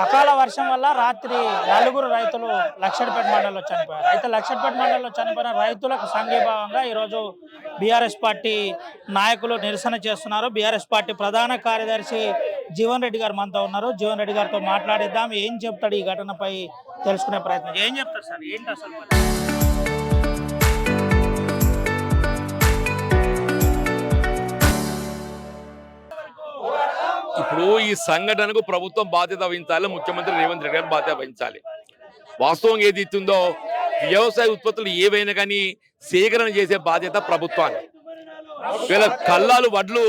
అకాల వర్షం వల్ల రాత్రి నలుగురు రైతులు లక్షడిపేట మండలంలో చనిపోయారు. అయితే లక్షడిపేట మండలంలో చనిపోయిన రైతులకు సంఘీభావంగా ఈరోజు బీఆర్ఎస్ పార్టీ నాయకులు నిరసన చేస్తున్నారు. బీఆర్ఎస్ పార్టీ ప్రధాన కార్యదర్శి జీవన్ రెడ్డి గారు మనతో ఉన్నారు. జీవన్ రెడ్డి గారితో మాట్లాడిద్దాం. ఏం చెప్తాడు ఈ ఘటనపై తెలుసుకునే ప్రయత్నం. ఏం చెప్తారు సార్? ఏంటి అసలు? ఇప్పుడు ఈ సంఘటనకు ప్రభుత్వం బాధ్యత వహించాలి. ముఖ్యమంత్రి రేవంత్ రెడ్డి గారు బాధ్యత వహించాలి. వాస్తవం ఏది ఇస్తుందో వ్యవసాయ ఉత్పత్తులు ఏవైనా కానీ సేకరణ చేసే బాధ్యత ప్రభుత్వాన్ని. వీళ్ళ కల్లాలు వడ్లు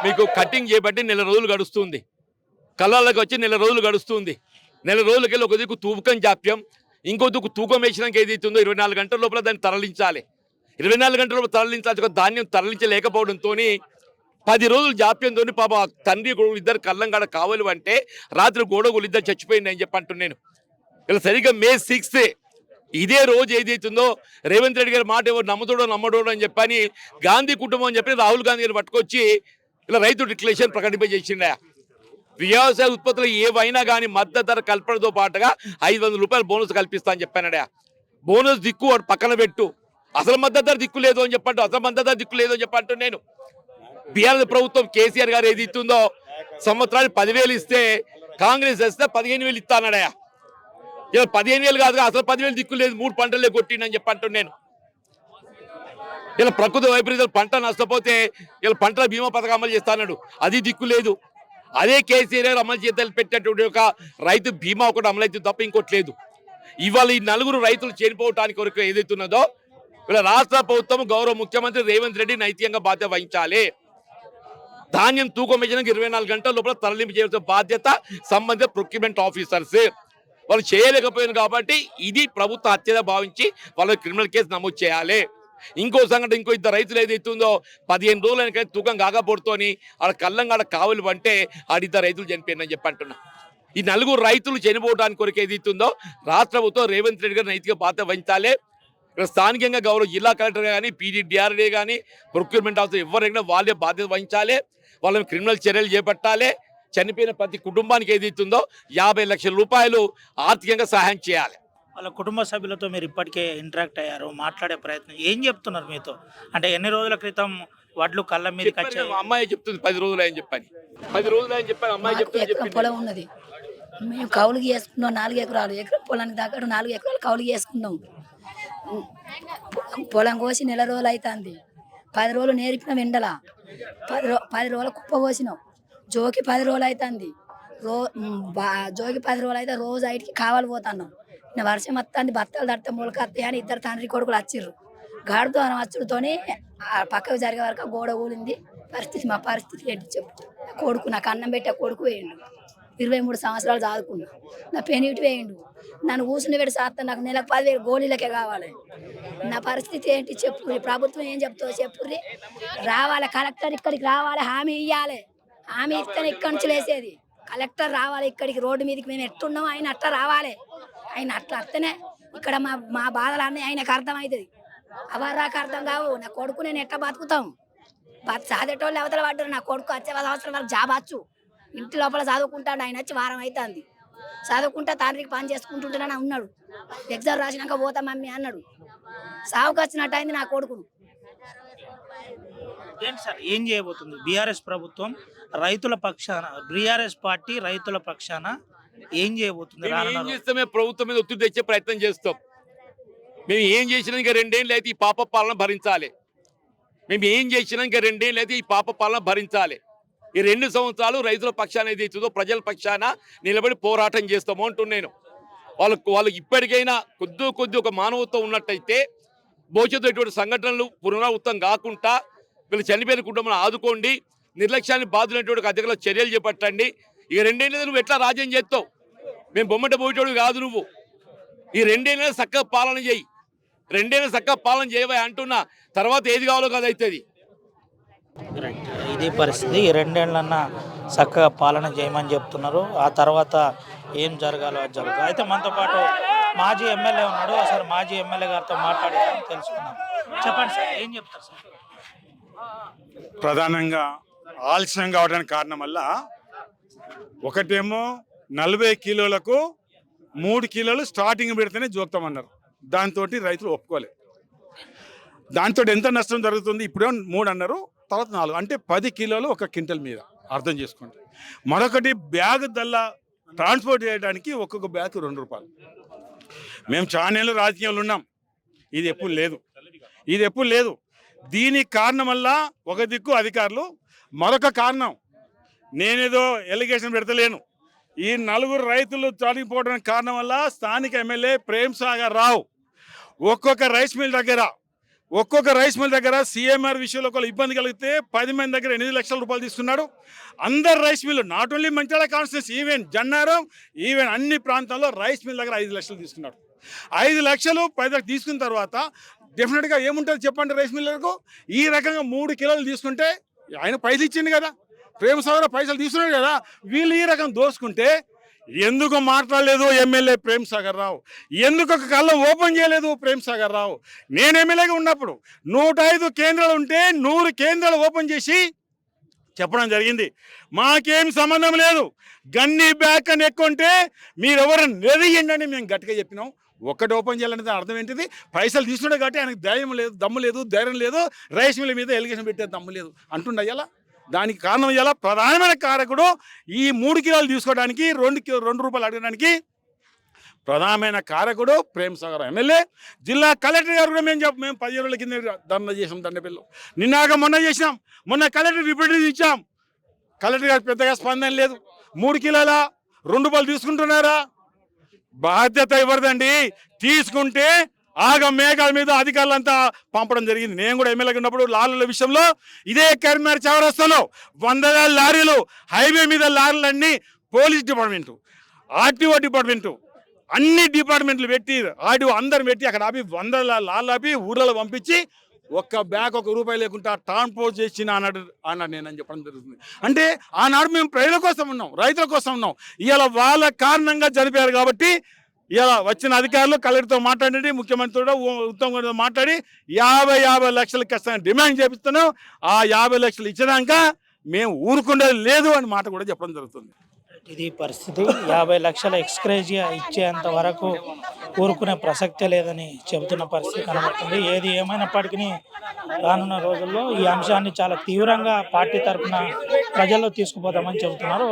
మీకు కటింగ్ చేయబట్టి నెల రోజులు గడుస్తుంది. కల్లాలకు వచ్చి నెల రోజులు గడుస్తుంది. నెల రోజులకెళ్ళి ఒక దిక్కు తూకం జాప్యం, ఇంకో దిక్కు తూకం వేసినాక ఏది ఇస్తుందో 24 గంటల లోపల దాన్ని తరలించాలి. 24 గంటల లోపల తరలించాల్సిన ధాన్యం తరలించలేకపోవడంతో 10 రోజులు జాప్యంతో పాప తండ్రి కొడుకులు ఇద్దరు కళ్ళంగాడ కావాలి అంటే రాత్రి గోడగులు ఇద్దరు చచ్చిపోయింది అని చెప్పి అంటున్నాను. ఇలా సరిగ్గా May 6 ఇదే రోజు ఏదైతుందో రేవంత్ రెడ్డి గారి మాట ఎవరు నమ్మడో అని చెప్పని గాంధీ కుటుంబం అని చెప్పి రాహుల్ గాంధీ గారు పట్టుకొచ్చి ఇలా రైతు డిక్లరేషన్ ప్రకటింపజేసిండ. వ్యవసాయ ఉత్పత్తులు ఏవైనా కానీ మద్దతు ధర కల్పనతో పాటుగా 500 రూపాయలు బోనస్ కల్పిస్తా అని చెప్పానడా. బోనస్ దిక్కు వాడు పక్కన పెట్టు, అసలు మద్దతు ధర దిక్కు లేదు అని చెప్పంటు, అసలు మద్దతు ధర దిక్కు లేదు అని చెప్పంటు నేను. బీఆర్ఎస్ ప్రభుత్వం కేసీఆర్ గారు ఏది ఇస్తుందో సంవత్సరానికి 10,000 ఇస్తే కాంగ్రెస్ వస్తే 15,000 ఇస్తా అన్నాడయా. ఇలా 15,000 కాదుగా, అసలు 10,000 దిక్కు లేదు, 3 పంటలే కొట్టిండని చెప్పంటు నేను. ఇలా ప్రకృతి వైపరీత్యాలు పంట నష్టపోతే ఇలా పంటల బీమా పథకం అమలు చేస్తా అన్నాడు, అది దిక్కు లేదు. అదే కేసీఆర్ గారు అమలు చేత పెట్టేటువంటి ఒక రైతు బీమా ఒకటి అమలైతే తప్ప ఇంకోటి లేదు. ఇవాళ ఈ 4 రైతులు చనిపోవటానికి వరకు ఏదైతున్నదో ఇలా రాష్ట్ర ప్రభుత్వం గౌరవ ముఖ్యమంత్రి రేవంత్ రెడ్డి నైతికంగా బాధ్యత వహించాలి. ధాన్యం తూకం వేసినాక 24 గంటల లోపల తరలింపు చేయాల్సిన బాధ్యత సంబంధిత ప్రొక్యూర్మెంట్ ఆఫీసర్స్. వాళ్ళు చేయలేకపోయారు కాబట్టి ఇది ప్రభుత్వ హత్యగా భావించి వాళ్ళ క్రిమినల్ కేసు నమోదు చేయాలి. ఇంకో సంఘటన, ఇంకో 2 రైతులు ఏదైతుందో 15 రోజులైనా తూకం కాకపోడుతోని ఆడ కళ్ళంగాడ కావులు అంటే ఆడిద్దరు రైతులు చనిపోయిందని చెప్పి అంటున్నా. ఈ 4 రైతులు చనిపోవడానికి కొరకు ఏదైతుందో రాష్ట్ర ప్రభుత్వం రేవంత్ రెడ్డి గారు నైతిక బాధ్యత వహించాలి. ఇక్కడ స్థానికంగా గౌరవ జిల్లా కలెక్టర్ కానీ PDDRA కానీ ప్రొక్యూర్మెంట్ ఆఫీసర్ ఎవరైనా వాళ్ళే బాధ్యత వహించాలి. వాళ్ళని క్రిమినల్ చర్యలు చేపట్టాలి. చనిపోయిన ప్రతి కుటుంబానికి ఏదైతుందో 50 లక్షల రూపాయలు ఆర్థికంగా సహాయం చేయాలి. వాళ్ళ కుటుంబ సభ్యులతో మీరు ఇప్పటికే ఇంటరాక్ట్ అయ్యారు, మాట్లాడే ప్రయత్నం ఏం చెప్తున్నారు మీతో? అంటే ఎన్ని రోజుల క్రితం వడ్లు కళ్ళ మీరు అమ్మాయి చెప్తుంది 10 రోజులు అని చెప్పని, 10 రోజులు అని చెప్పని అమ్మాయి చెప్తుంది. పొలం ఉన్నది, మేము కౌలుకి వేసుకున్నాం. 4 ఎకరాలు, ఎకరం పొలానికి దగ్గర 4 ఎకరాలు కౌలుకి వేసుకున్నాం. పొలం కోసి నెల రోజులు అవుతుంది. 10 రోజులు నేర్పినాం ఎండల, 10 రోజులు కుప్ప పోసినాం. జోకి 10 రోజులు అవుతుంది. జోకి 10 రోజులు అయితే రోజు ఐటికి కావాలి పోతున్నాం. వర్షం వస్తుంది, బత్తాలు తడితే మొలకత్తాయి అని 2 తండ్రి కొడుకులు వచ్చిర్రు. గాడితో వచ్చుడుతోని పక్కకు జరిగే వరకు గోడ ఊలింది. పరిస్థితి మా పరిస్థితి ఏంటి చెప్పు. కొడుకు నాకు అన్నం పెట్టే కొడుకు వేయండు, 23 సంవత్సరాలు చదువుకున్నా. నా పెనిటి వేయండు, నన్ను కూర్చుని పెట్టి సాత్తా. నాకు నెలకు 10,000 గోళీలకే కావాలి. నా పరిస్థితి ఏంటి చెప్పు. ప్రభుత్వం ఏం చెప్తావు చెప్పుర్రి. రావాలి కలెక్టర్, ఇక్కడికి రావాలి, హామీ ఇవ్వాలి. హామీ ఇస్తేనే ఇక్కడి నుంచి లేసేది. కలెక్టర్ రావాలి ఇక్కడికి, రోడ్డు మీదకి. మేము ఎట్టున్నాం ఆయన అట్లా రావాలి. ఆయన అట్లా వస్తేనే ఇక్కడ మా బాధలు అన్నీ ఆయనకు అర్థమవుతుంది. అవర్రాకు అర్థం కావు. నా కొడుకు నేను ఎట్లా బతుకుతాం? చదివేటోళ్ళు అవతల పడ్డారు. నా కొడుకు వచ్చే సంవత్సరం వరకు జాబ్ వచ్చు. ఇంటి లోపల చదువుకుంటాడు. ఆయన వచ్చి వారం అవుతుంది. చదువుకుంటా తండ్రికి పని చేసుకుంటుంటానని ఉన్నాడు. ఎగ్జామ్ రాసినాక పోతా మమ్మీ అన్నాడు. సాగుకు వచ్చినట్టు అయింది నా కొడుకును. ఏంటి సార్ ఏం చేయబోతుంది బీఆర్ఎస్ ప్రభుత్వం రైతుల పక్షాన? బీఆర్ఎస్ పార్టీ రైతుల పక్షాన ఏం చేయబోతుంది? ఏం చేస్తామే, ప్రభుత్వం మీద ఒత్తిడి తెచ్చే ప్రయత్నం చేస్తాం. మేము ఏం చేసినా ఇంకా 2 ఏళ్ళు అయితే ఈ పాప పాలన భరించాలి. మేము ఏం చేసినా ఇంకా 2 ఏళ్ళు అయితే ఈ పాప పాలన భరించాలి. ఈ 2 సంవత్సరాలు రైతుల పక్షాన ఏదైతుందో ప్రజల పక్షాన నిలబడి పోరాటం చేస్తాము అంటున్నాను. వాళ్ళు ఇప్పటికైనా కొద్ది ఒక మానవత్వం ఉన్నట్టయితే భవిష్యత్తు ఎటువంటి సంఘటనలు పునరావృతం కాకుండా వీళ్ళు చనిపోయిన కుటుంబం ఆదుకోండి. నిర్లక్ష్యాన్ని బాధులైనటువంటి అధికారులు చర్యలు చేపట్టండి. ఈ 2 ఏళ్ళ నువ్వు ఎట్లా రాజ్యం చేస్తావు? మేము బొమ్మట పోయేటోడు కాదు నువ్వు. ఈ 2 ఏళ్ళ చక్కగా పాలన చేయి. 2 ఏళ్ళ చక్కగా పాలన చేయవా అంటున్నా. తర్వాత ఏది కావాలో కదా అవుతుంది. ఇదే పరిస్థితి. ఈ 2 ఏళ్ళన్నా చక్కగా పాలన చేయమని చెప్తున్నారు. ఆ తర్వాత ఏం జరగాలో అది జరుగుతుంది. అయితే మనతో పాటు మాజీ ఎమ్మెల్యే ఉన్నాడు. అసలు మాజీ ఎమ్మెల్యే గారితో మాట్లాడి తెలుసుకున్నాం. చెప్పండి సార్, ఏం చెప్తారు సార్? ప్రధానంగా ఆలస్యం కావడానికి కారణం వల్ల ఒకటేమో 40 కిలోలకు 3 కిలోలు స్టార్టింగ్ పెడితేనే జోక్తామన్నారు. దాంతో రైతులు ఒప్పుకోలేదు. దాంతో ఎంత నష్టం జరుగుతుంది? ఇప్పుడే 3 అన్నారు, తర్వాత 4 అంటే 10 కిలోలు ఒక క్వింటల్ మీద అర్థం చేసుకోండి. మరొకటి బ్యాగ్ దల్లా ట్రాన్స్పోర్ట్ చేయడానికి ఒక్కొక్క బ్యాగ్ 2 రూపాయలు. మేము చాలా రాజకీయాలు ఉన్నాం, ఇది ఎప్పుడు లేదు. దీనికి కారణం వల్ల ఒక దిక్కు అధికారులు, మరొక కారణం నేనేదో ఎలిగేషన్ పెడతలేను. ఈ 4 రైతులు చనిపోవడానికి కారణం వల్ల స్థానిక ఎమ్మెల్యే ప్రేమ్ సాగర్ రావు ఒక్కొక్క రైస్ మిల్ దగ్గర సీఎంఆర్ విషయంలో ఒకళ్ళు ఇబ్బంది కలిగితే 10 మంది దగ్గర 8 లక్షల రూపాయలు తీసుకున్నాడు. అందరు rice mill, not only Mancherial constituency, even Jannaram, even అన్ని ప్రాంతాల్లో రైస్ మిల్ దగ్గర 5 లక్షలు తీసుకున్నాడు. 5 లక్షలు 10 లక్షలు తీసుకున్న తర్వాత డెఫినెట్గా ఏముంటుంది చెప్పండి రైస్ మిల్లర్కు? ఈ రకంగా 3 కిలోలు తీసుకుంటే ఆయన పైసలు ఇచ్చింది కదా, ప్రేమ సాగర్ పైసలు తీసుకున్నాడు కదా. వీళ్ళు ఈ రకం దోసుకుంటే ఎందుకు మాట్లాడలేదు ఎమ్మెల్యే ప్రేమ్ సాగర్ రావు? ఎందుకు ఒక కళ్ళం ఓపెన్ చేయలేదు ప్రేమ్ సాగర్ రావు? నేను ఎమ్మెల్యేగా ఉన్నప్పుడు 105 కేంద్రాలు ఉంటే 100 కేంద్రాలు ఓపెన్ చేసి చెప్పడం జరిగింది. మాకేం సంబంధం లేదు, గన్ని బ్యాక్ అని ఎక్కువ ఉంటే మీరెవరు నిలదీయండి అని మేము గట్టిగా చెప్పినాం. ఒక్కటి ఓపెన్ చేయాలనేది అర్థం ఏంటిది? పైసలు తీసుకున్నాడు కాబట్టి ఆయనకు ధైర్యం లేదు, దమ్ము లేదు, ధైర్యం లేదు, రైస్ మిల్ మీద ఎలిగేషన్ పెట్టే దమ్ము లేదు అంటుండ అయ్యాలా. దానికి కారణం అయ్యాలా ప్రధానమైన కారకుడు ఈ 3 కిలోలు తీసుకోవడానికి 2 రూపాయలు అడగడానికి ప్రధానమైన కారకుడు ప్రేమ్ సాగర్ ఎమ్మెల్యే. జిల్లా కలెక్టర్ గారు కూడా మేము 15 రోజుల కింద ధర్నా చేసాం దండపల్లిలో. మొన్న కలెక్టర్ రిప్రజెంటేటివ్ ఇచ్చాం. కలెక్టర్ గారు పెద్దగా స్పందన లేదు. 3 కిలోల 2 రూపాయలు తీసుకుంటున్నారా? బాధ్యత ఎవరిదండి? తీసుకుంటే మేఘాల మీద అధికారులంతా పంపడం జరిగింది. నేను కూడా ఎమ్మెల్యేగా ఉన్నప్పుడు లారీల విషయంలో ఇదే కరీంనగర్ చౌరస్తాలో 100 లారీలు, హైవే మీద లారీలన్నీ పోలీస్ డిపార్ట్మెంటు, ఆర్టీఓ డిపార్ట్మెంటు, అన్ని డిపార్ట్మెంట్లు పెట్టి ఆర్టీఓ అందరు పెట్టి అక్కడ ఆపి 100 లారీలు ఆపి ఊర్లలో పంపించి ఒక్క బ్యాగ్ ₹1 లేకుండా ట్రాన్స్పోర్ట్ చేసిన అన్నాడు నేనని చెప్పడం జరుగుతుంది. అంటే ఆనాడు మేము ప్రజల కోసం ఉన్నాం, రైతుల కోసం ఉన్నాం. ఇవాళ వాళ్ళ కారణంగా చనిపోయారు కాబట్టి ఇలా వచ్చిన అధికారులు కలెక్టర్తో మాట్లాడి, ముఖ్యమంత్రితో ఉత్తమ్ గారితో మాట్లాడి 50 లక్షలు ఖచ్చితంగా డిమాండ్ చేపిస్తున్నాం. ఆ 50 లక్షలు ఇచ్చినాక మేము ఊరుకునేది లేదు అని మాట కూడా చెప్పడం జరుగుతుంది. ఇది పరిస్థితి. 50 లక్షల ఎక్స్గ్రేజియా ఇచ్చేంత వరకు ఊరుకునే ప్రసక్తే లేదని చెబుతున్న పరిస్థితి కనబడుతుంది. ఏది ఏమైనప్పటికీ రానున్న రోజుల్లో ఈ అంశాన్ని చాలా తీవ్రంగా పార్టీ తరఫున ప్రజల్లో తీసుకుపోతామని చెబుతున్నారు.